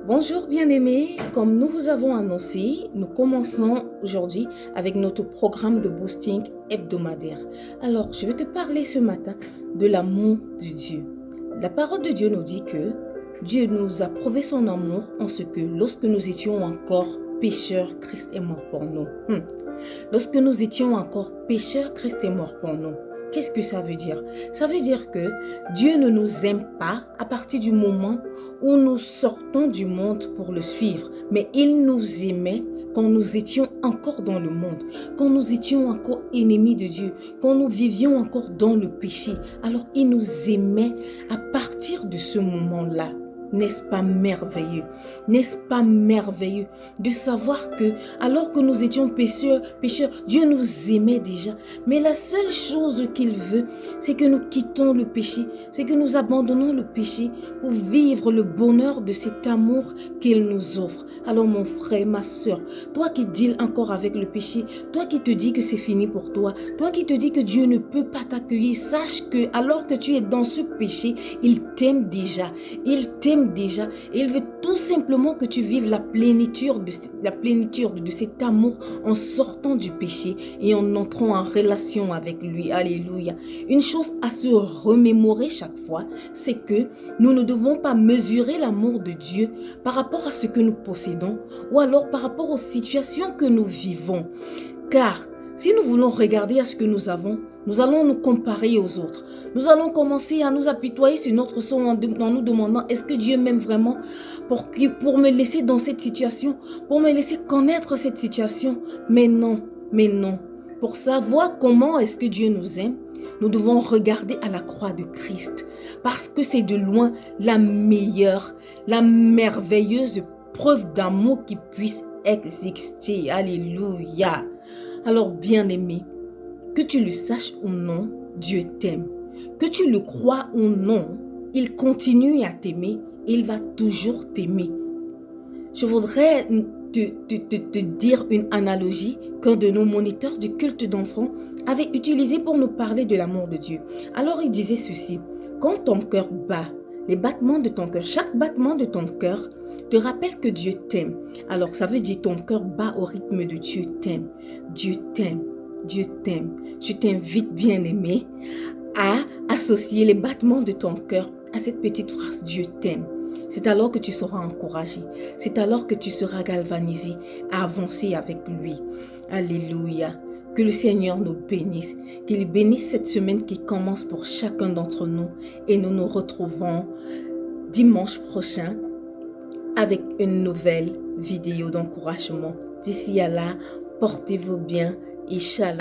Bonjour bien-aimés, comme nous vous avons annoncé, nous commençons aujourd'hui avec notre programme de boosting hebdomadaire. Alors, je vais te parler ce matin de l'amour de Dieu. La parole de Dieu nous dit que Dieu nous a prouvé son amour en ce que lorsque nous étions encore pécheurs, Christ est mort pour nous. Lorsque nous étions encore pécheurs, Christ est mort pour nous. Qu'est-ce que ça veut dire? Ça veut dire que Dieu ne nous aime pas à partir du moment où nous sortons du monde pour le suivre. Mais il nous aimait quand nous étions encore dans le monde, quand nous étions encore ennemis de Dieu, quand nous vivions encore dans le péché. Alors il nous aimait à partir de ce moment-là. N'est-ce pas merveilleux? N'est-ce pas merveilleux de savoir que alors que nous étions pécheurs, Dieu nous aimait déjà. Mais la seule chose qu'il veut, c'est que nous quittons le péché, c'est que nous abandonnons le péché pour vivre le bonheur de cet amour qu'il nous offre. Alors mon frère, ma soeur, toi qui deals encore avec le péché, toi qui te dis que c'est fini pour toi, toi qui te dis que Dieu ne peut pas t'accueillir, sache que alors que tu es dans ce péché, il t'aime déjà. Il t'aime déjà et il veut tout simplement que tu vives la plénitude de cet amour en sortant du péché et en entrant en relation avec lui. Alléluia. Une chose à se remémorer chaque fois, c'est que nous ne devons pas mesurer l'amour de Dieu par rapport à ce que nous possédons ou alors par rapport aux situations que nous vivons. Car si nous voulons regarder à ce que nous avons, nous allons nous comparer aux autres. Nous allons commencer à nous apitoyer sur notre sort en nous demandant est-ce que Dieu m'aime vraiment pour me laisser dans cette situation, pour me laisser connaître cette situation. Mais non. Pour savoir comment est-ce que Dieu nous aime, nous devons regarder à la croix de Christ. Parce que c'est de loin la meilleure, la merveilleuse preuve d'amour qui puisse exister. Alléluia. Alors bien-aimé, que tu le saches ou non, Dieu t'aime. Que tu le crois ou non, il continue à t'aimer et il va toujours t'aimer. Je voudrais te dire une analogie qu'un de nos moniteurs du culte d'enfants avait utilisée pour nous parler de l'amour de Dieu. Alors il disait ceci, quand ton cœur bat, les battements de ton cœur, chaque battement de ton cœur te rappelle que Dieu t'aime. Alors ça veut dire ton cœur bat au rythme de Dieu t'aime. Dieu t'aime. Dieu t'aime. Je t'invite, bien-aimé, à associer les battements de ton cœur à cette petite phrase « Dieu t'aime ». C'est alors que tu seras encouragé. C'est alors que tu seras galvanisé à avancer avec lui. Alléluia. Que le Seigneur nous bénisse. Qu'il bénisse cette semaine qui commence pour chacun d'entre nous. Et nous nous retrouvons dimanche prochain avec une nouvelle vidéo d'encouragement. D'ici à là, portez-vous bien et shalom.